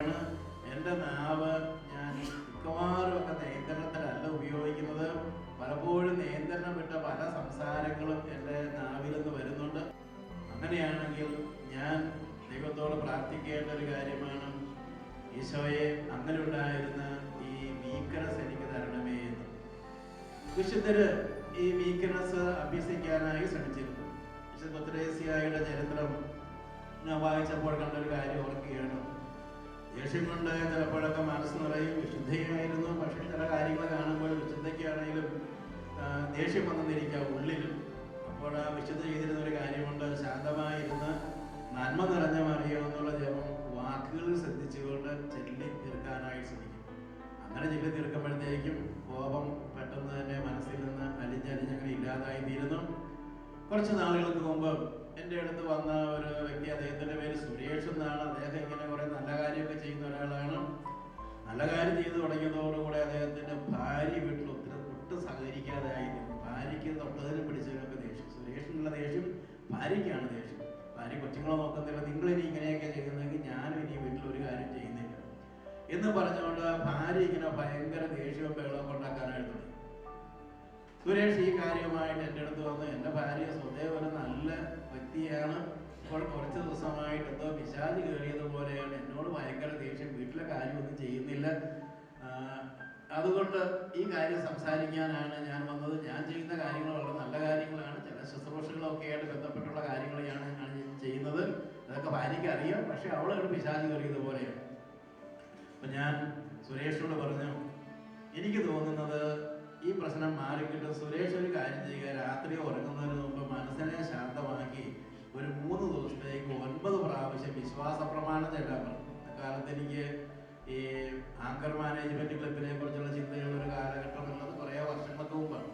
എൻ്റെ നാവ് ഞാൻ മിക്കവാറും ഒക്കെ നിയന്ത്രണത്തിലല്ല ഉപയോഗിക്കുന്നത്. പലപ്പോഴും നിയന്ത്രണം വിട്ട പല സംസാരങ്ങളും എൻ്റെ നാവിൽ നിന്ന് വരുന്നുണ്ട്. അങ്ങനെയാണെങ്കിൽ ഞാൻ ദൈവത്തോട് പ്രാർത്ഥിക്കേണ്ട ഒരു കാര്യമാണ്, ഈശോയെ അങ്ങനെ ഉണ്ടായിരുന്ന ഈ വീക്ക്നെസ് എനിക്ക് തരണമേ എന്ന്. വിശുദ്ധര് ഈ വീക്ക്നെസ് അഭ്യസിക്കാനായി ശ്രമിച്ചിരുന്നു. വിശുദ്ധ പത്രോസിയുടെ ചരിത്രം ഞാൻ വായിച്ചപ്പോൾ കണ്ടൊരു കാര്യം ഓർക്കുകയാണ്. ദേഷ്യം കൊണ്ട് ചിലപ്പോഴൊക്കെ മനസ്സ് നിറയും, വിശുദ്ധയായിരുന്നു. പക്ഷേ ചില കാര്യങ്ങൾ കാണുമ്പോൾ വിശുദ്ധയ്ക്കാണെങ്കിലും ദേഷ്യം വന്നിരിക്കുക ഉള്ളിൽ. അപ്പോൾ ആ വിശുദ്ധ ചെയ്തിരുന്ന ഒരു കാര്യമുണ്ട്, ശാന്തമായിരുന്ന് നന്മ നിറഞ്ഞ മറിയുമെന്നുള്ള ജപം വാക്കുകൾ ശ്രദ്ധിച്ചുകൊണ്ട് ചൊല്ലി തീർക്കാനായി ശ്രമിക്കും. അങ്ങനെ ചൊല്ലി തീർക്കുമ്പോഴത്തേക്കും കോപം പെട്ടെന്ന് തന്നെ മനസ്സിൽ നിന്ന് അലിഞ്ഞങ്ങനെ ഇല്ലാതായി തീരുന്നു. കുറച്ച് നാളുകൾക്ക് മുമ്പ് എൻ്റെ അടുത്ത് വന്ന ഒരു വ്യക്തി, അദ്ദേഹത്തിൻ്റെ പേര് സുരേഷ് എന്നാണ്. അദ്ദേഹം ഇങ്ങനെ കുറേ നല്ല കാര്യമൊക്കെ ചെയ്യുന്ന ഒരാളാണ്. നല്ല കാര്യം ചെയ്തു തുടങ്ങിയതോടുകൂടെ അദ്ദേഹത്തിൻ്റെ ഭാര്യ വീട്ടിൽ ഒട്ടും സഹകരിക്കാതെ ആയിരുന്നു. ഭാര്യയ്ക്ക് തൊട്ടതിനും പിടിച്ചതിനൊക്കെ ദേഷ്യം. സുരേഷിനുള്ള ദേഷ്യം ഭാര്യയ്ക്കാണ് ദേഷ്യം. ഭാര്യ കൊച്ചുങ്ങളെ നോക്കുന്നില്ല, നിങ്ങളിനി ഇങ്ങനെയൊക്കെ ചെയ്യുന്നെങ്കിൽ ഞാനും ഇനി വീട്ടിൽ ഒരു കാര്യം ചെയ്യുന്നില്ല എന്ന് പറഞ്ഞുകൊണ്ട് ഭാര്യ ഇങ്ങനെ ഭയങ്കര ദേഷ്യവും ബഹളമൊക്കെ ഉണ്ടാക്കാനായിട്ട് തുടങ്ങി. സുരേഷ് ഈ കാര്യമായിട്ട് എൻ്റെ അടുത്ത് വന്ന്, എൻ്റെ ഭാര്യ സ്വതേ ഒരു നല്ല വ്യക്തിയാണ്, ഇപ്പോൾ കുറച്ച് ദിവസമായിട്ട് എന്തോ പിശാച് കയറിയതുപോലെയാണ്, എന്നോട് ഭയങ്കര ദേഷ്യം, വീട്ടിലെ കാര്യമൊന്നും ചെയ്യുന്നില്ല, അതുകൊണ്ട് ഈ കാര്യം സംസാരിക്കാനാണ് ഞാൻ വന്നത്. ഞാൻ ചെയ്യുന്ന കാര്യങ്ങൾ വളരെ നല്ല കാര്യങ്ങളാണ്, ചില ശുശ്രൂഷകളൊക്കെ ആയിട്ട് ബന്ധപ്പെട്ടുള്ള കാര്യങ്ങളെയാണ് ഞാൻ ചെയ്യുന്നത്, അതൊക്കെ ഭാര്യയ്ക്ക് അറിയാം, പക്ഷെ അവളോട് പിശാച് കയറിയതുപോലെയാണ്. അപ്പം ഞാൻ സുരേഷിനോട് പറഞ്ഞു, എനിക്ക് തോന്നുന്നത് ഈ പ്രശ്നം മാറിക്കിട്ടും. സുരേഷ് ഒരു കാര്യം ചെയ്യുക, രാത്രി ഉറങ്ങുന്നതിന് മുമ്പ് മനസ്സിനെ ശാന്തമാക്കി ഒരു 3 ദിവസത്തേക്ക് 9 പ്രാവശ്യം വിശ്വാസ പ്രമാണം ചെല്ലാൻ പറഞ്ഞു. അക്കാലത്ത് എനിക്ക് ഈ ആങ്കർ മാനേജ്മെന്റ് ക്ലബിനെ കുറിച്ചുള്ള ചിന്തയുള്ള ഒരു കാലഘട്ടം ഉള്ളത് കുറേ വർഷങ്ങൾക്ക് മുമ്പാണ്.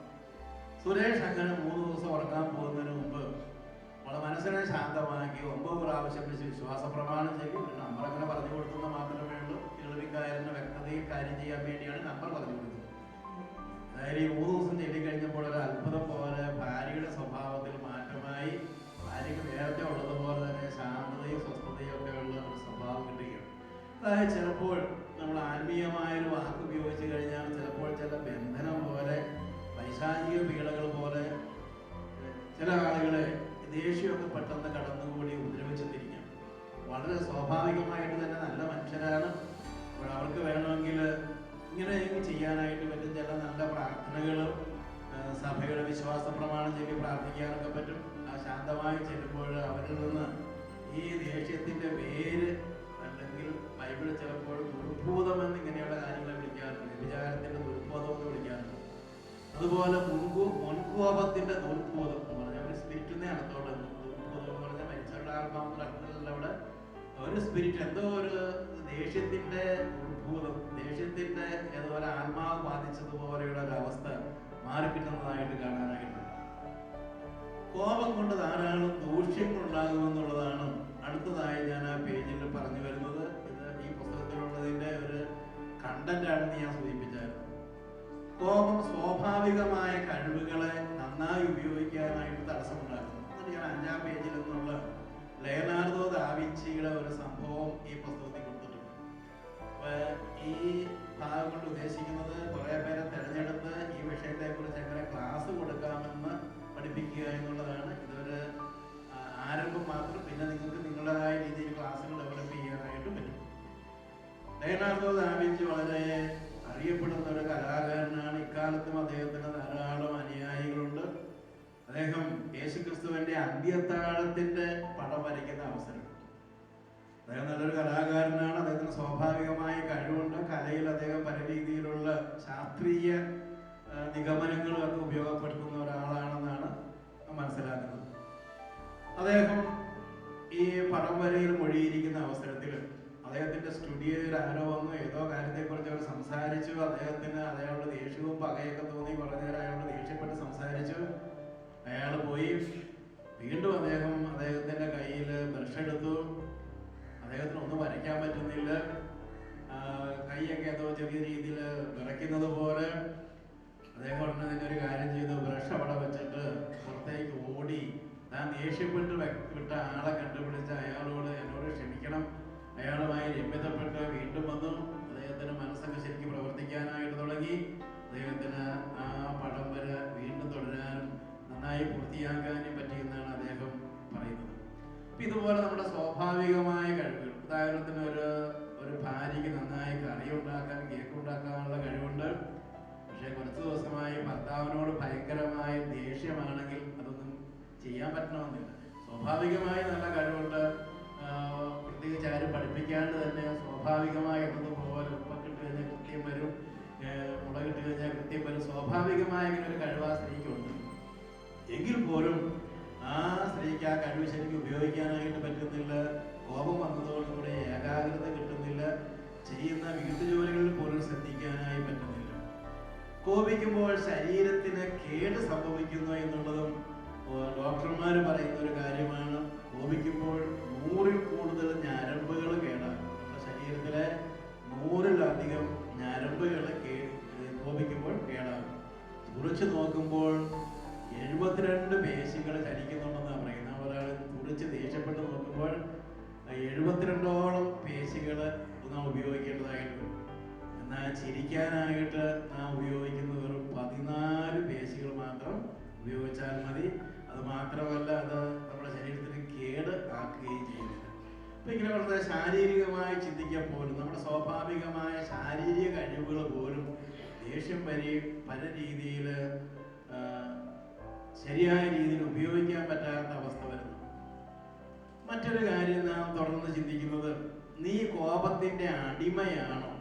സുരേഷ് അങ്ങനെ 3 ദിവസം ഉറങ്ങാൻ പോകുന്നതിന് മുമ്പ് നമ്മളെ മനസ്സിനെ ശാന്തമാക്കി 9 പ്രാവശ്യം വിശ്വാസ പ്രമാണം ചെയ്യും. ഒരു നമ്പർ അങ്ങനെ പറഞ്ഞു കൊടുക്കുന്നത് മാത്രമേ ഉള്ളൂ. കേൾവിക്കാരൻ്റെ വ്യക്തതയിൽ കാര്യം ചെയ്യാൻ വേണ്ടിയാണ് നമ്പർ പറഞ്ഞു കൊടുക്കുന്നത്. അതായത് ഈ 3 ദിവസം ചൊല്ലിക്കഴിഞ്ഞപ്പോൾ ഒരു അത്ഭുതം പോലെ ഭാര്യയുടെ സ്വഭാവത്തിൽ മാറ്റമായി. ഭാര്യയ്ക്ക് നേരത്തെ ഉള്ളതുപോലെ തന്നെ ശാന്തതയും സ്വസ്ഥതയും ഒക്കെ ഉള്ള ഒരു സ്വഭാവം കിട്ടുകയാണ്. അതായത് ചിലപ്പോൾ നമ്മൾ ആത്മീയമായൊരു വാക്ക് ഉപയോഗിച്ച് കഴിഞ്ഞാൽ ചിലപ്പോൾ ചില ബന്ധനം പോലെ, പൈശാചിക പീഡകൾ പോലെ ചില ആളുകളെ ദേഷ്യമൊക്കെ പെട്ടെന്ന് കടന്നുകൂടി ഉപദ്രവിച്ചെന്നിരിക്കാം. വളരെ സ്വാഭാവികമായിട്ട് തന്നെ നല്ല മനുഷ്യരാണ്. അപ്പോൾ അവർക്ക് വേണമെങ്കിൽ ഇങ്ങനെ ചെയ്യാനായിട്ട് പറ്റും. ചില നല്ല പ്രാർത്ഥനകളും സഭയുടെ വിശ്വാസ പ്രമാണം ചൊല്ലി പ്രാർത്ഥിക്കാനൊക്കെ പറ്റും. ആ ശാന്തമായി ചെല്ലുമ്പോൾ അവരിൽ നിന്ന് ഈ ദേഷ്യത്തിൻ്റെ പേര്, അല്ലെങ്കിൽ ബൈബിളിൽ ചിലപ്പോൾ ദുർഭൂതം എന്നിങ്ങനെയുള്ള കാര്യങ്ങളെ വിളിക്കാറുണ്ട്. വിചാരത്തിൻ്റെ ദുർബോധം എന്ന് വിളിക്കാറുണ്ട്. അതുപോലെ മുൻകോപത്തിൻ്റെ ദുർഭൂതം എന്ന് പറഞ്ഞാൽ ഒരു സ്പിരിറ്റിനെ അർത്ഥമുള്ള ദുർഭൂതം എന്ന് പറഞ്ഞാൽ മരിച്ചുള്ള ആത്മാവിൻ്റെ അർത്ഥത്തിലുള്ള അവിടെ ഒരു സ്പിരിറ്റ്, എന്തോ ഒരു ദേഷ്യത്തിൻ്റെ ദുർഭൂതം, ദേഷ്യത്തിൻ്റെ ഏതുപോലെ ആത്മാവ് ബാധിച്ചതുപോലെയുള്ള ഒരു അവസ്ഥ മാറിക്കിട്ടുന്നതായിട്ട് കാണാനായിട്ട്. കോപം കൊണ്ട് ധാരാളം ദൂഷ്യങ്ങൾ ഉണ്ടാകുമെന്നുള്ളതാണ് അടുത്തതായി ഞാൻ ആ പേജിൽ പറഞ്ഞു വരുന്നത്. ഇത് ഈ പുസ്തകത്തിലുള്ളതിൻ്റെ ഒരു കണ്ടന്റാണെന്ന് ഞാൻ സൂചിപ്പിച്ചായിരുന്നു. കോപം സ്വാഭാവികമായ കഴിവുകളെ നന്നായി ഉപയോഗിക്കാനായിട്ട് തടസ്സമുണ്ടാക്കുന്നു. എന്നിട്ട് ഞാൻ 5-ാം പേജിൽ നിന്നുള്ള ലയനാർദോ ദാവിഞ്ചിയുടെ ഒരു സംഭവം ഈ പുസ്തകത്തിൽ കൊടുത്തിട്ടുണ്ട്. ഈ ഭാഗം കൊണ്ട് ഉദ്ദേശിക്കുന്നത് കുറേ പേരെ തിരഞ്ഞെടുത്ത് ഈ വിഷയത്തെക്കുറിച്ച് എങ്ങനെ ക്ലാസ് കൊടുക്കാമെന്ന് പഠിപ്പിക്കുക എന്നുള്ളതാണ്. ഇതൊരു ആരംഭം മാത്രം. പിന്നെ നിങ്ങൾക്ക് നിങ്ങളുടേതായ രീതിയിൽ ക്ലാസ്സുകൾ ഡെവലപ്പ് ചെയ്യാനായിട്ട് പറ്റും. ലയനാർദോ ദാവിഞ്ചി വളരെ അറിയപ്പെടുന്ന ഒരു കലാകാരനാണ്. ഇക്കാലത്തും അദ്ദേഹത്തിന് ധാരാളം അനുയായികളുണ്ട്. അദ്ദേഹം യേശുക്രിസ്തുവിന്റെ അന്ത്യത്താഴത്തിന്റെ പടം വരയ്ക്കുന്ന അവസരം. അദ്ദേഹം നല്ലൊരു കലാകാരനാണ്. അദ്ദേഹത്തിന് സ്വാഭാവികമായ കഴിവുണ്ട്. കലയിൽ അദ്ദേഹം പല രീതിയിലുള്ള ശാസ്ത്രീയ നിഗമനങ്ങളും ഒക്കെ ഉപയോഗപ്പെടുത്തുന്ന ഒരാളാണെന്നാണ് മനസ്സിലാക്കുന്നത്. അദ്ദേഹം ഈ പടം വരയിൽ മൊഴിയിരിക്കുന്ന അവസരത്തിൽ അദ്ദേഹത്തിന്റെ സ്റ്റുഡിയോയിൽ ആരോ വന്നു, ഏതോ കാര്യത്തെക്കുറിച്ച് അവർ സംസാരിച്ചു. അദ്ദേഹത്തിന് അയാളുടെ ദേഷ്യവും പകയൊക്കെ തോന്നി. കുറേ നേരം അയാളോട് ദേഷ്യപ്പെട്ട് സംസാരിച്ചു. അയാൾ പോയി. വീണ്ടും അദ്ദേഹത്തിന്റെ കയ്യിൽ ബ്രഷ് എടുത്തു. അദ്ദേഹത്തിന് ഒന്നും വരയ്ക്കാൻ പറ്റുന്നില്ല. കൈയൊക്കെ ഏതോ ചെറിയ രീതിയിൽ വിറയ്ക്കുന്നത് പോലെ. അദ്ദേഹം ഉടനെ തന്നെ ഒരു കാര്യം ചെയ്തു, ബ്രഷ് അവിടെ വെച്ചിട്ട് പുറത്തേക്ക് ഓടി താൻ ദേഷ്യപ്പെട്ട് വിട്ട ആളെ കണ്ടുപിടിച്ച് അയാളോട്, എന്നോട് ക്ഷമിക്കണം, അയാളുമായി രമ്യതപ്പെട്ട് വീണ്ടും വന്നു. അദ്ദേഹത്തിന് മനസ്സൊക്കെ ശരിക്കും പ്രവർത്തിക്കാനായിട്ട് തുടങ്ങി. അദ്ദേഹത്തിന് ആ പടം വരെ വീണ്ടും തുടരാനും നന്നായി പൂർത്തിയാക്കാനും പറ്റിയെന്നാണ് അദ്ദേഹം പറയുന്നത്. അപ്പം ഇതുപോലെ നമ്മുടെ സ്വാഭാവികമായ കഴിവുകൾ, ഉദാഹരണത്തിന് ഒരു ഭാര്യയ്ക്ക് നന്നായി കറി ഉണ്ടാക്കാൻ, കേക്ക് ഉണ്ടാക്കാനുള്ള കഴിവുണ്ട്. പക്ഷേ കുറച്ച് ദിവസമായി ഭർത്താവിനോട് ഭയങ്കരമായ ദേഷ്യമാണെങ്കിൽ അതൊന്നും ചെയ്യാൻ പറ്റണമെന്നില്ല. സ്വാഭാവികമായി നല്ല കഴിവുണ്ട്, പ്രത്യേകിച്ച് ആരും പഠിപ്പിക്കാണ്ട് തന്നെ സ്വാഭാവികമായി എന്നതുപോലെ ഉപ്പൊക്കെ ഇട്ട് കഴിഞ്ഞാൽ കൃത്യം വരും, മുളകിട്ട് കഴിഞ്ഞാൽ കൃത്യം വരും. സ്വാഭാവികമായ ഇങ്ങനെ ഒരു കഴിവ് ആ സ്ത്രീക്കുണ്ട്. എങ്കിൽ പോലും ആ സ്ത്രീക്ക് ആ കഴിവ് ശരിക്കും ഉപയോഗിക്കാനായിട്ട് പറ്റുന്നില്ല. കോപം വന്നതോടുകൂടി ഏകാഗ്രത കിട്ടുന്നില്ല. ചെയ്യുന്ന വീട്ടുജോലികളിൽ പോലും ശ്രദ്ധിക്കാനായി പറ്റുന്നില്ല. കോപിക്കുമ്പോൾ ശരീരത്തിന് കേട് സംഭവിക്കുന്നു എന്നുള്ളതും ഡോക്ടർമാർ പറയുന്ന ഒരു കാര്യമാണ്. കോപിക്കുമ്പോൾ 100-ൽ കൂടുതൽ ഞരമ്പുകൾ കേടാകും. നമ്മുടെ ശരീരത്തിലെ 100-ലധികം ഞരമ്പുകൾ കോപിക്കുമ്പോൾ കേടാകും. കുറിച്ച് നോക്കുമ്പോൾ 72 പേശികൾ ചലിക്കുന്നുണ്ടെന്നാണ് പറയുന്നത്. ഒരാൾ കുറിച്ച് ദേഷ്യപ്പെട്ട് നോക്കുമ്പോൾ 72ഓളം പേശികൾ നാം ഉപയോഗിക്കേണ്ടതായിട്ട് വരും. എന്നാൽ ചിരിക്കാനായിട്ട് നാം ഉപയോഗിക്കുന്നത് വെറും 14 പേശികൾ മാത്രം ഉപയോഗിച്ചാൽ മതി. അത് മാത്രമല്ല, അത് നമ്മുടെ ശരീരത്തിന് കേട് ആക്കുകയും ചെയ്യുന്നില്ല. അപ്പം ഇങ്ങനെ വളരെ ശാരീരികമായി ചിന്തിക്കാൻ പോലും നമ്മുടെ സ്വാഭാവികമായ ശാരീരിക കഴിവുകൾ പോലും ദേഷ്യം പല രീതിയിൽ ശരിയായ രീതിയിൽ ഉപയോഗിക്കാൻ പറ്റാത്ത അവസ്ഥ വരുന്നു. മറ്റൊരു കാര്യം നാം തുടർന്ന് ചിന്തിക്കുന്നത്, നീ കോപത്തിന്റെ അടിമയാണോ?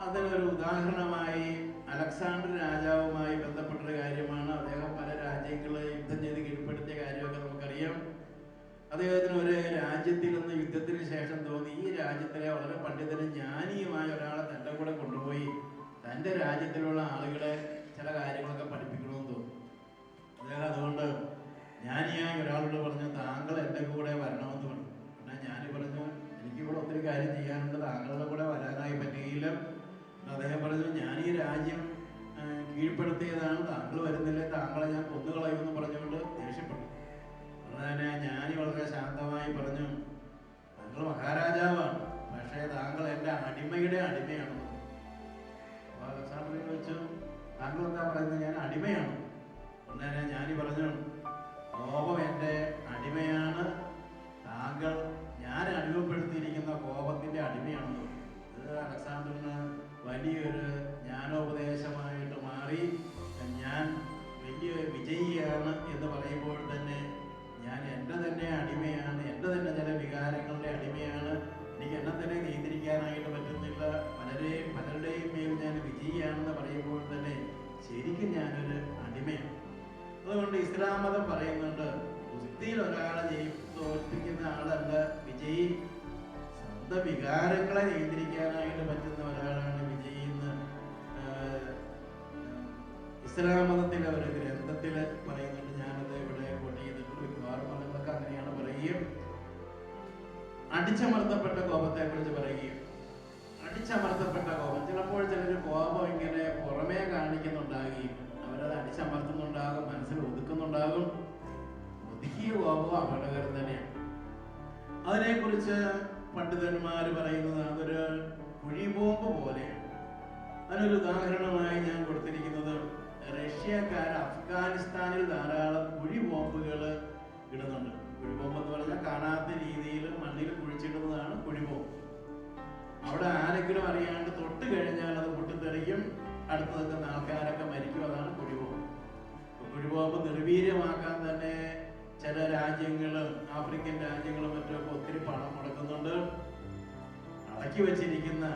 അതിനൊരു ഉദാഹരണമായി അലക്സാണ്ടർ രാജാവുമായി ബന്ധപ്പെട്ടൊരു കാര്യമാണ്. അദ്ദേഹം പല രാജ്യങ്ങളെ യുദ്ധം ചെയ്ത് കീഴ്പ്പെടുത്തിയ കാര്യമൊക്കെ നമുക്കറിയാം. അദ്ദേഹത്തിന് ഒരു രാജ്യത്തിൽ നിന്ന് യുദ്ധത്തിന് ശേഷം തോന്നി, ഈ രാജ്യത്തിലെ വളരെ പണ്ഡിതനും ജ്ഞാനിയുമായ ഒരാളെ തൻ്റെ കൂടെ കൊണ്ടുപോയി തൻ്റെ രാജ്യത്തിലുള്ള ആളുകളെ ചില കാര്യങ്ങളൊക്കെ പഠിപ്പിക്കണമെന്ന് തോന്നി. അദ്ദേഹം അതുകൊണ്ട് ജ്ഞാനിയായ ഒരാളോട് പറഞ്ഞു, താങ്കൾ എൻ്റെ കൂടെ വരണമെന്ന് പറഞ്ഞു. എന്നാൽ ഞാൻ പറഞ്ഞു, എനിക്കിവിടെ ഒത്തിരി കാര്യം ചെയ്യാനുണ്ട്, താങ്കളുടെ കൂടെ വരാനായി പറ്റുകയില്ല. അദ്ദേഹം പറഞ്ഞു, ഞാൻ ഈ രാജ്യം കീഴ്പ്പെടുത്തിയതാണ്, താങ്കൾ വരുന്നില്ല, താങ്കളെ ഞാൻ കൊന്നുകളയുമെന്ന് പറഞ്ഞുകൊണ്ട് ദേഷ്യപ്പെട്ടു. അതുതന്നെ ജ്ഞാനി വളരെ ശാന്തമായി പറഞ്ഞു, താങ്കൾ മഹാരാജാവാണ്, പക്ഷേ താങ്കൾ എൻ്റെ അടിമയുടെ അടിമയാണ്. അലക്സാണ്ടർ ചോദിച്ചു, താങ്കൾ എന്താ പറയുന്നത്? ഞാൻ അടിമയാണ്. ഉടനെ ജ്ഞാനി പറഞ്ഞു, കോപം എൻ്റെ അടിമയാണ്, താങ്കൾ ഞാൻ അടിമപ്പെടുത്തിയിരിക്കുന്ന കോപത്തിൻ്റെ അടിമയാണെന്ന്. ഇത് അലക്സാണ്ടറിന് വലിയൊരു ജ്ഞാനോപദേശമായിട്ട് മാറി. ഞാൻ വലിയ വിജയിയാണ് എന്ന് പറയുമ്പോൾ തന്നെ ഞാൻ എൻ്റെ തന്നെ അടിമയാണ്, എൻ്റെ തന്നെ ചില വികാരങ്ങളുടെ അടിമയാണ്, എനിക്ക് എന്നെ തന്നെ നിയന്ത്രിക്കാനായിട്ട് പറ്റുന്നില്ല, പലരുടെയും മേൽ ഞാൻ വിജയിയാണെന്ന് പറയുമ്പോൾ തന്നെ ശരിക്കും ഞാനൊരു അടിമയാണ്. അതുകൊണ്ട് ഇസ്ലാം മതം പറയുന്നുണ്ട്, കുസ്തിയിൽ ഒരാളെ തോൽപ്പിക്കുന്ന ആളല്ല വിജയി, സ്വന്തം വികാരങ്ങളെ നിയന്ത്രിക്കാനായിട്ട് പറ്റുന്ന ഒരാളാണ് വിജയി എന്ന് ഇസ്ലാം മതത്തിലെ ഒരു ഗ്രന്ഥത്തിൽ പറയുന്നുണ്ട്. ഞാനത് ഇവിടെ കോട്ട് ചെയ്തിട്ടുണ്ട്. മിക്കവാറും മതങ്ങളൊക്കെ അങ്ങനെയാണ് പറയുകയും. അടിച്ചമർത്തപ്പെട്ട കോപത്തെ കുറിച്ച് പറയുകയും, അടിച്ചമർത്തപ്പെട്ട കോപം, ചിലപ്പോൾ ചിലർ കോപം ഇങ്ങനെ പുറമേ കാണിക്കുന്നുണ്ടാകുകയും അവരത് അടിച്ചമർത്തുന്നുണ്ടാകും, മനസ്സിൽ ഒതുക്കുന്നുണ്ടാകും. ഒതുക്കിയ കോപം അപകടകരം തന്നെയാണ്. അതിനെക്കുറിച്ച് പണ്ഡിതന്മാർ പറയുന്നത് അതൊരു കുഴിബോംബ് പോലെയാണ്. അതിനൊരു ഉദാഹരണമായി ഞാൻ കൊടുത്തിരിക്കുന്നത്, റഷ്യക്കാർ അഫ്ഗാനിസ്ഥാനിൽ ധാരാളം കുഴിബോംബുകൾ ഇടുന്നുണ്ട്. കുഴിബോംബ് എന്ന് പറഞ്ഞാൽ കാണാത്ത രീതിയിൽ മണ്ണിൽ കുഴിച്ചിടുന്നതാണ് കുഴിബോംബ്. അവിടെ ആരെങ്കിലും അറിയാണ്ട് തൊട്ട് കഴിഞ്ഞാൽ അത് പൊട്ടിത്തെറിക്കും, അടുത്ത് നിൽക്കുന്ന ആൾക്കാരൊക്കെ മരിക്കും. അതാണ് കുഴിബോംബ്. കുഴിബോംബ് നിർവീര്യമാക്കാൻ തന്നെ ചില രാജ്യങ്ങളും ആഫ്രിക്കൻ രാജ്യങ്ങളും മറ്റുമൊക്കെ ഒത്തിരി പണം മുടക്കുന്നുണ്ട്. അടക്കി വെച്ചിരിക്കുന്ന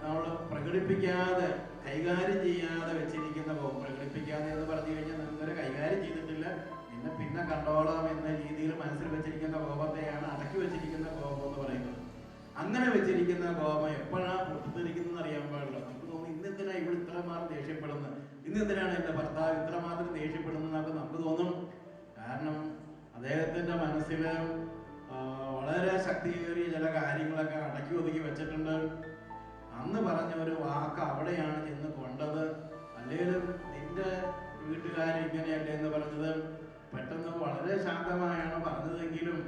നമ്മൾ പ്രകടിപ്പിക്കാതെ കൈകാര്യം ചെയ്യാതെ വെച്ചിരിക്കുന്ന ബോംബ്, പ്രകടിപ്പിക്കാതെ എന്ന് പറഞ്ഞു കഴിഞ്ഞാൽ നിങ്ങളെ കൈകാര്യം ചെയ്തിട്ടില്ല, നിന്നെ പിന്നെ കണ്ടോളാം എന്ന രീതിയിൽ മനസ്സിൽ വെച്ചിരിക്കുന്ന കോപത്തെയാണ് അടക്കി വെച്ചിരിക്കുന്ന കോപം എന്ന് പറയുന്നത്. അങ്ങനെ വെച്ചിരിക്കുന്ന കോപം എപ്പോഴാണ് പൊട്ടിത്തെറിക്കുന്നതെന്ന് അറിയാൻ പാടില്ല. നമുക്ക് തോന്നും, ഇന്നെന്തിനാണ് ഇവിടെ ഇത്രമാത്രം ദേഷ്യപ്പെടുന്നത്, ഇന്നെന്തിനാണ് എൻ്റെ ഭർത്താവ് ഇത്രമാത്രം ദേഷ്യപ്പെടുന്നത് നമുക്ക് തോന്നും. കാരണം അദ്ദേഹത്തിൻ്റെ മനസ്സിൽ വളരെ ശക്തിയേറിയ ചില കാര്യങ്ങളൊക്കെ അടക്കി ഒതുക്കി വെച്ചിട്ടുണ്ട്. അന്ന് പറഞ്ഞ ഒരു വാക്ക് അവിടെയാണ് ചെന്ന് കൊണ്ടത്. അല്ലെങ്കിലും നിന്റെ വീട്ടുകാർ ഇങ്ങനെയല്ലേ എന്ന് പറഞ്ഞത് പെട്ടെന്ന് വളരെ ശാന്തമായാണ് പറഞ്ഞതെങ്കിലും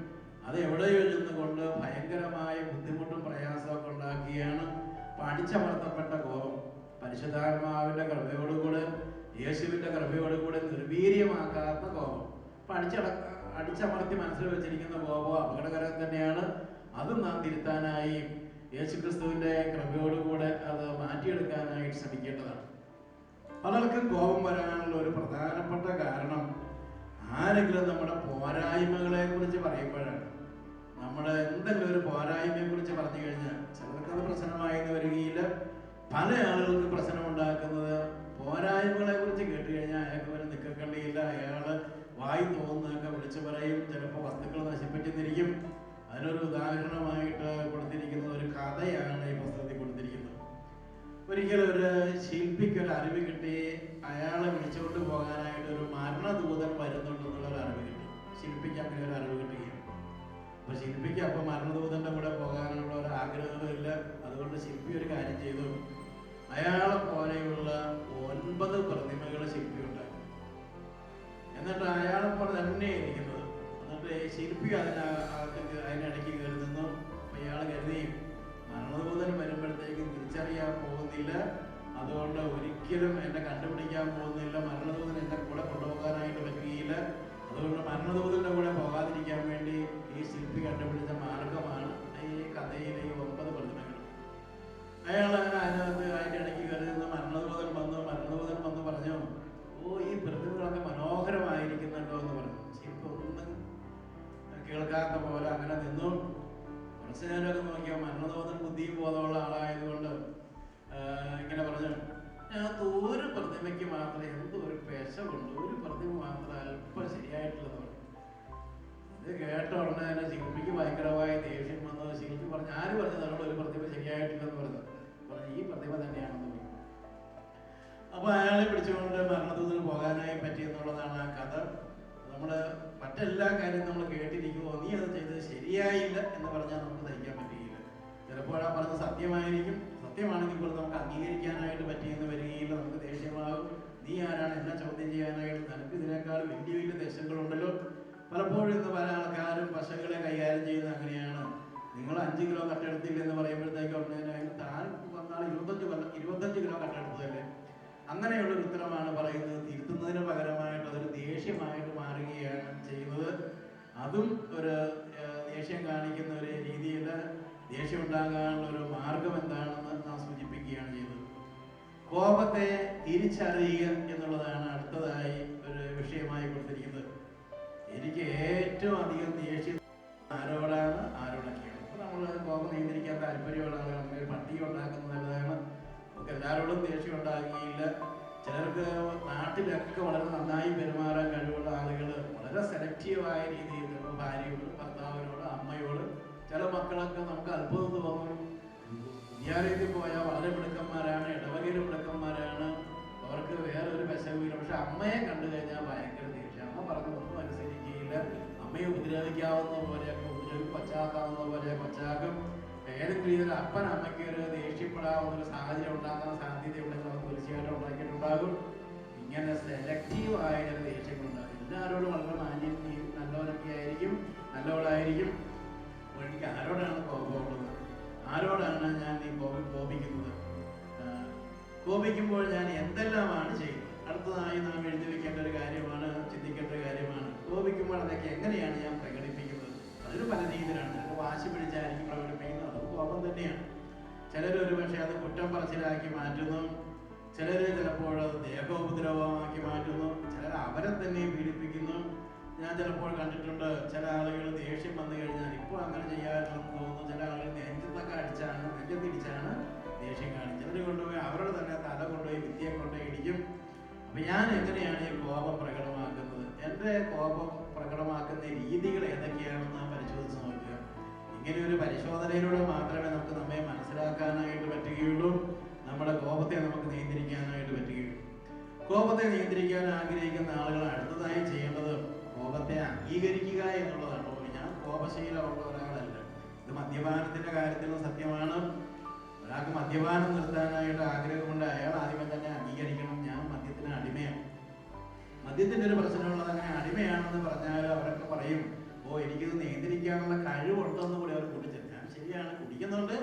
അത് എവിടെയോ ചെന്നുകൊണ്ട് ഭയങ്കരമായ ബുദ്ധിമുട്ടും പ്രയാസമൊക്കെ ഉണ്ടാക്കിയാണ്. അടിച്ചമർത്തപ്പെട്ട കോപം പരിശുദ്ധാത്മാവിന്റെ കൃപയോടുകൂടെ, യേശുവിന്റെ കൃപയോടുകൂടെ നിർവീര്യമാക്കാത്ത കോപം, അടിച്ചമർത്തി മനസ്സിൽ വെച്ചിരിക്കുന്ന കോപം അപകടകരം തന്നെയാണ്. അത് നാം തിരുത്താനായി യേശുക്രിസ്തുവിന്റെ കൃപയോടുകൂടെ അത് മാറ്റിയെടുക്കാനായിട്ട് ശ്രമിക്കേണ്ടതാണ്. പലർക്കും കോപം വരാനുള്ള ഒരു പ്രധാനപ്പെട്ട കാരണം ആരെങ്കിലും നമ്മുടെ പോരായ്മകളെ കുറിച്ച് പറയുമ്പോഴാണ്. നമ്മുടെ എന്തെങ്കിലും ഒരു പോരായ്മയെ കുറിച്ച് പറഞ്ഞു കഴിഞ്ഞാൽ ചിലർക്ക് അത് പ്രശ്നമായി വരികയില്ല. പല ആളുകൾക്ക് പ്രശ്നം ഉണ്ടാക്കുന്നത് പോരായ്മകളെ കുറിച്ച് കേട്ട് കഴിഞ്ഞാൽ അയാൾക്ക് വരെ നിൽക്കക്കള്ളിയില്ല. അയാള് വായി തോന്നുന്നതൊക്കെ വിളിച്ചു പറയും. ചിലപ്പോൾ വസ്തുക്കൾ നശിപ്പിച്ചിരിക്കും. അതിനൊരു ഉദാഹരണമായിട്ട് കൊടുത്തിരിക്കുന്ന ഒരു കഥയാണ് ഈ പുസ്തകത്തിൽ കൊടുത്തിരിക്കുന്നത്. ഒരിക്കലും ഒരു ശില്പിക്ക് ഒരു അറിവ് കിട്ടി. അയാളെ വിളിച്ചുകൊണ്ട് പോകാനായിട്ട് ഒരു മരണദൂതൻ വരുന്നുണ്ടെന്നുള്ള ഒരു അറിവ് കിട്ടി. ശില്പിക്ക് അങ്ങനെ ഒരു അറിവ് കിട്ടുകയാണ്. അപ്പൊ ശില്പിക്ക് അപ്പൊ മരണദൂതന്റെ കൂടെ പോകാനുള്ള ഒരു ആഗ്രഹമില്ല. അതുകൊണ്ട് ശില്പി ഒരു കാര്യം ചെയ്തു. അയാളെ പോലെയുള്ള 9 പ്രതിമകൾ ശില്പി ഉണ്ടാക്കി. എന്നിട്ട് അയാളെ പോലെ തന്നെ ഇരിക്കുന്നത്. എന്നിട്ട് ശില്പി അതിനിടയ്ക്ക് കയറി നിന്നു. അപ്പൊ ഇയാൾ കരുതി മരണദൂതൻ വരുമ്പോഴത്തേക്കും തിരിച്ചറിയാൻ പോകുന്നില്ല, അതുകൊണ്ട് ഒരിക്കലും എന്നെ കണ്ടുപിടിക്കാൻ പോകുന്നില്ല, മരണദൂതൻ എന്നെ കൂടെ കൊണ്ടുപോകാനായിട്ട് പറ്റുകയില്ല, അതുകൊണ്ട് മരണദൂതന്റെ കൂടെ പോകാതിരിക്കാൻ വേണ്ടി ഈ ശില്പി കണ്ടുപിടിച്ച മാർഗമാണ് ഈ കഥയിലെ ഈ 9 പ്രതിമകൾ. അയാൾ അതിനകത്ത് അതിൻ്റെ ഇടയ്ക്ക് കയറി നിന്ന് മരണദൂതൻ വന്നു പറഞ്ഞു, ഓ ഈ പ്രതിമകളൊക്കെ മനോഹരമായിരിക്കുന്നുണ്ടോ എന്ന് പറഞ്ഞു. ശില്പി ഒന്നും കേൾക്കാത്ത പോലെ അങ്ങനെ നിന്നു. കുറച്ചു നേരമൊക്കെ നോക്കിയാൽ മരണദൂതൻ ബുദ്ധിയും ബോധമുള്ള ആളായതുകൊണ്ട് ഇങ്ങനെ പറഞ്ഞു, ഒരു പ്രതിമയ്ക്ക് മാത്രമേ എന്തോ ഒരു പെശകുണ്ട്, ഒരു പ്രതിമ മാത്രം അല്പം ശരിയായിട്ടുള്ളത്. ഇത് കേട്ട ഉടനെ തന്നെ ശില്പിക്ക് ഭയങ്കരമായ ദേഷ്യം വന്നു. ശില്പി പറഞ്ഞു, ആര് പറഞ്ഞു നമ്മൾ ഒരു പ്രതിമ ശരിയായിട്ടില്ലെന്ന് പറഞ്ഞു ഈ പ്രതിമ തന്നെയാണെന്ന് പറഞ്ഞു. അപ്പൊ അയാളെ പിടിച്ചുകൊണ്ട് മരണദൂതന് പോകാനായി പറ്റിയെന്നുള്ളതാണ് ആ കഥ. നമ്മള് മറ്റെല്ലാ കാര്യം നമ്മൾ കേട്ടിരിക്കുമോ, നീ അത് ചെയ്തത് ശരിയായില്ല എന്ന് പറഞ്ഞാൽ നമുക്ക് സഹിക്കാൻ പറ്റുകയില്ല. ചിലപ്പോൾ ആ പറഞ്ഞത് സത്യമായിരിക്കും. സത്യമാണെങ്കിൽ ഇപ്പോൾ നമുക്ക് അംഗീകരിക്കാനായിട്ട് പറ്റിയെന്ന് വരികയില്ല. നമുക്ക് ദേഷ്യമാകും. നീ ആരാണ് എന്നെ ചോദ്യം ചെയ്യാനായിട്ട്? നിനക്ക് ഇതിനേക്കാൾ വലിയ വലിയ ദേശങ്ങളുണ്ടല്ലോ. പലപ്പോഴും ഇന്ന് പല ആൾക്കാരും പശുക്കളെ കൈകാര്യം ചെയ്യുന്നത് അങ്ങനെയാണ്. നിങ്ങൾ 5 കിലോ കട്ടെടുത്തില്ല എന്ന് പറയുമ്പോഴത്തേക്ക് ഉടനെ താൻ വന്നാൽ 25 കിലോ കട്ടെടുത്തതല്ലേ, അങ്ങനെയുള്ളൊരു ഉത്തരമാണ് പറയുന്നത്. തിരുത്തുന്നതിന് പകരമായിട്ട് അതൊരു ദേഷ്യമായിട്ട് മാറുകയാണ് ചെയ്യുന്നത്. അതും ഒരു ദേഷ്യം കാണിക്കുന്ന ഒരു രീതിയിൽ ദേഷ്യം ഉണ്ടാകാനുള്ള ഒരു മാർഗം എന്താണെന്ന് നാം സൂചിപ്പിക്കുകയാണ് ചെയ്തത്. കോപത്തെ തിരിച്ചറിയുക എന്നുള്ളതാണ് അടുത്തതായി ഒരു വിഷയമായി കൊടുത്തിരിക്കുന്നത്. എനിക്ക് ഏറ്റവും അധികം ദേഷ്യം ആരോടാണ്, ആരോടൊക്കെയാണ്. അപ്പോൾ നമ്മൾ കോപം നിയന്ത്രിക്കാൻ താല്പര്യമുള്ള ആളുകൾ പട്ടിക ഉണ്ടാക്കുന്നത് നല്ലതാണ്. നമുക്ക് എല്ലാവരോടും ദേഷ്യം ഉണ്ടാകുകയില്ല. ചിലർക്ക് നാട്ടിലൊക്കെ വളരെ നന്നായി പെരുമാറാൻ കഴിവുള്ള ആളുകൾ വളരെ സെലക്റ്റീവായ രീതിയിൽ ഭാര്യയോട്, ഭർത്താവിനോട്, അമ്മയോട്, ചില മക്കളൊക്കെ നമുക്ക് അത്ഭുതം തോന്നും. വിദ്യാലയത്തിൽ പോയാൽ വളരെ മിടുക്കന്മാരാണ്, ഇടവകയിലെ മിടുക്കന്മാരാണ്, അവർക്ക് വേറെ ഒരു പെശകുമില്ല. പക്ഷെ അമ്മയെ കണ്ടു കഴിഞ്ഞാൽ ഭയങ്കര ദേഷ്യം. അമ്മ പറഞ്ഞതൊന്നും അനുസരിക്കുകയില്ല. അമ്മയെ ഉപദ്രവിക്കാവുന്ന പോലെയൊക്കെ ഉപദ്രവിക്കും, കൊച്ചാക്കാവുന്ന പോലെ കൊച്ചാക്കും. ഏതെങ്കിലും രീതിയിൽ അപ്പൻ അമ്മയ്ക്ക് ഒരു ദേഷ്യപ്പെടാവുന്ന ഒരു സാഹചര്യം ഉണ്ടാക്കാൻ സാധ്യതയുണ്ടെങ്കിൽ അത് തീർച്ചയായിട്ടും ഉണ്ടാക്കിയിട്ടുണ്ടാകും. ഇങ്ങനെ സെലക്റ്റീവായ ചില ദേഷ്യങ്ങളുണ്ടാകും. എല്ലാവരോടും വളരെ മാന്യം, നല്ലവരൊക്കെ ആയിരിക്കും, നല്ലവളായിരിക്കും. എനിക്ക് ആരോടാണ് കോപമുള്ളത്, ആരോടാണ് ഞാൻ ഈ കോപിക്കുന്നത്, കോപിക്കുമ്പോൾ ഞാൻ എന്തെല്ലാമാണ് ചെയ്യുന്നത്? അടുത്തതായി നാം എഴുതി വെക്കേണ്ട ഒരു കാര്യമാണ്, ചിന്തിക്കേണ്ട ഒരു കാര്യമാണ്. കോപിക്കുമ്പോൾ അതൊക്കെ എങ്ങനെയാണ് ഞാൻ പ്രകടിപ്പിക്കുന്നത്? അതൊരു പല രീതിയിലാണ്. ചിലപ്പോൾ വാശി പിടിച്ചായിരിക്കും പ്രകടിപ്പിക്കുന്നത്, അത് കോപം തന്നെയാണ്. ചിലർ ഒരു പക്ഷേ അത് കുറ്റം പറച്ചിലാക്കി മാറ്റുന്നു, ചിലർ ചിലപ്പോൾ അത് ദേഹോപദ്രവമാക്കി മാറ്റുന്നു, ചിലർ അവരെ തന്നെ പീഡിപ്പിക്കുന്നു. ഞാൻ ചിലപ്പോൾ കണ്ടിട്ടുണ്ട് ചില ആളുകൾ ദേഷ്യം വന്നു കഴിഞ്ഞാൽ ഇപ്പോൾ അങ്ങനെ ചെയ്യാറില്ലെന്ന് തോന്നുന്നു. ചില ആളുകൾ നെഞ്ചത്തൊക്കെ നെഞ്ചത്തിടിച്ചാണ് ദേഷ്യം കാണിച്ചത്. ചിലർ കൊണ്ടുപോയി അവരുടെ തന്നെ തല കൊണ്ടുപോയി ഭിത്തിയെ കൊണ്ടുപോയി ഇടിക്കും. അപ്പം ഞാൻ എങ്ങനെയാണ് ഈ കോപം പ്രകടമാക്കുന്നത്? എൻ്റെ കോപം പ്രകടമാക്കുന്ന രീതികൾ ഏതൊക്കെയാണെന്ന് നാം പരിശോധിച്ച് നോക്കുക. ഇങ്ങനെ ഒരു പരിശോധനയിലൂടെ മാത്രമേ നമുക്ക് നമ്മെ മനസ്സിലാക്കാനായിട്ട് പറ്റുകയുള്ളൂ, നമ്മുടെ കോപത്തെ നമുക്ക് നിയന്ത്രിക്കാനായിട്ട് പറ്റുകയുള്ളൂ. കോപത്തെ നിയന്ത്രിക്കാൻ ആഗ്രഹിക്കുന്ന ആളുകൾ അടുത്തതായി ചെയ്യേണ്ടത് കോപത്തെ അംഗീകരിക്കുക എന്നുള്ളതാണ്. ഞാൻ കോപശീലമുള്ള ഒരാളല്ല. ഇത് മദ്യപാനത്തിന്റെ കാര്യത്തിലും സത്യമാണ്. ഒരാൾക്ക് മദ്യപാനം നിർത്താനായിട്ട് ആഗ്രഹമുണ്ട്, അയാൾ ആദ്യമേ തന്നെ അംഗീകരിക്കണം, ഞാൻ മദ്യത്തിന് അടിമയാണ്. മദ്യത്തിന്റെ ഒരു പ്രശ്നമുള്ളത് അങ്ങനെ അടിമയാണെന്ന് പറഞ്ഞാൽ അവരൊക്കെ പറയും, ഓ എനിക്കിത് നിയന്ത്രിക്കാൻ നിയന്ത്രിക്കാനുള്ള കഴിവുണ്ടെന്ന് കൂടി അവർ കൂട്ടിച്ചേർക്കും. ഞാൻ ശരിയാണ്, കുടിക്കുന്നുണ്ട്,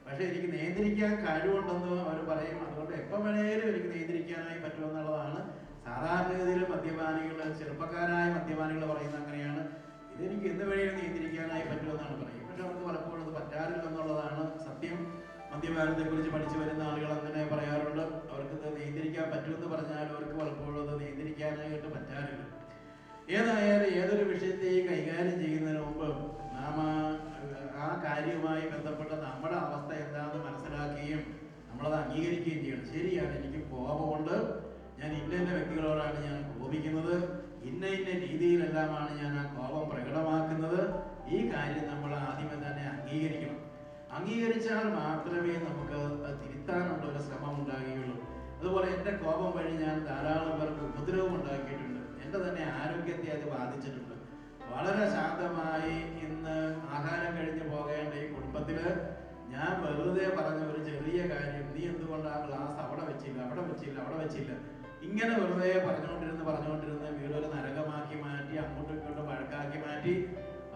പക്ഷേ എനിക്ക് നിയന്ത്രിക്കാൻ കഴിവുണ്ടെന്ന് അവർ പറയും. അതുകൊണ്ട് എപ്പം വേണേലും എനിക്ക് നിയന്ത്രിക്കാനായി പറ്റുമെന്നുള്ളതാണ് സാധാരണഗതിയിൽ മദ്യപാനികൾ, ചെറുപ്പക്കാരായ മദ്യപാനികൾ പറയുന്നത് അങ്ങനെയാണ്. ഇതെനിക്ക് എന്ന് വേണേലും നിയന്ത്രിക്കാനായി പറ്റുമെന്നാണ് പറയും. പക്ഷെ അവർക്ക് പലപ്പോഴും അത് പറ്റാറില്ല എന്നുള്ളതാണ് സത്യം. മദ്യപാനത്തെക്കുറിച്ച് പഠിച്ചു വരുന്ന ആളുകൾ അങ്ങനെ പറയാറുണ്ട്. അവർക്കത് നിയന്ത്രിക്കാൻ പറ്റുമെന്ന് പറഞ്ഞാൽ അവർക്ക് പലപ്പോഴും അത് നിയന്ത്രിക്കാനായിട്ട് പറ്റാറില്ല. ഏതായാലും ഏതൊരു വിഷയത്തെയും കൈകാര്യം ചെയ്യുന്നതിന് മുമ്പ് നാം ആ കാര്യവുമായി ബന്ധപ്പെട്ട നമ്മുടെ അവസ്ഥ എന്താണെന്ന് മനസ്സിലാക്കുകയും നമ്മളത് അംഗീകരിക്കുകയും ചെയ്യണം. ശരിയാണ്, എനിക്ക് കോപമുണ്ട്, ഞാൻ ഇന്ന വ്യക്തികളോടാണ് ഞാൻ കോപിക്കുന്നത്, ഇന്ന രീതിയിലെല്ലാമാണ് ഞാൻ ആ കോപം പ്രകടമാക്കുന്നത്. ഈ കാര്യം നമ്മൾ ആദ്യമേ തന്നെ അംഗീകരിക്കണം. അംഗീകരിച്ചാൽ മാത്രമേ നമുക്ക് തിരുത്താനുള്ള ഒരു ശ്രമം ഉണ്ടാകുകയുള്ളൂ. അതുപോലെ എൻ്റെ കോപം വഴി ഞാൻ ധാരാളം പേർക്ക് ഉപദ്രവം ഉണ്ടാക്കിയിട്ടുണ്ട്. എൻ്റെ തന്നെ ആരോഗ്യത്തെ അത് ബാധിച്ചിട്ടുണ്ട്. വളരെ ശാന്തമായി ഇന്ന് ആഹാരം കഴിഞ്ഞ് പോകേണ്ട ഈ കുടുംബത്തിൽ ഞാൻ വെറുതെ പറഞ്ഞ ഒരു ചെറിയ കാര്യം, നീ എന്തുകൊണ്ട് ആ ഗ്ലാസ് അവിടെ വെച്ചില്ല, ഇങ്ങനെ വെറുതെ പറഞ്ഞുകൊണ്ടിരുന്ന് വീടൊരു നരകമാക്കി മാറ്റി, അങ്ങോട്ടും ഇങ്ങോട്ടും വഴക്കാക്കി മാറ്റി.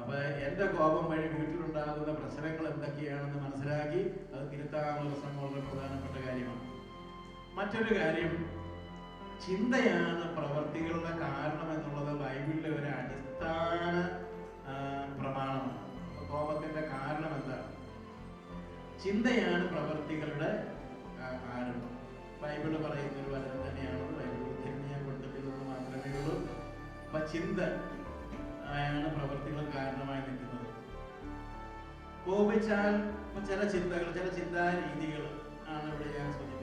അപ്പൊ എൻ്റെ കോപം വഴി വീട്ടിലുണ്ടാകുന്ന പ്രശ്നങ്ങൾ എന്തൊക്കെയാണെന്ന് മനസ്സിലാക്കി അത് തിരുത്താനുള്ള ശ്രമം വളരെ പ്രധാനപ്പെട്ട കാര്യമാണ്. മറ്റൊരു കാര്യം, ചിന്തയാണ് പ്രവർത്തികളുടെ കാരണം എന്നുള്ളത് ബൈബിളിലെ ഒരു അടിസ്ഥാന പ്രമാണമാണ്. കോപത്തിന്റെ കാരണം എന്താണ്? ചിന്തയാണ് പ്രവർത്തികളുടെ ആരംഭം. ബൈബിള് പറയുന്ന ഒരു വചനം തന്നെയാണ്. ബൈബിൾ ഉദ്ധരണി ഞാൻ കൊടുത്തിട്ടുള്ളത് മാത്രമേ ഉള്ളൂ. അപ്പൊ ചിന്ത ആണ് പ്രവർത്തികൾ കാരണമായി നിൽക്കുന്നത്. കോപിച്ചാൽ ചില ചിന്താ രീതികൾ ആണ് ഇവിടെ ഞാൻ സൂചിപ്പിച്ചത്.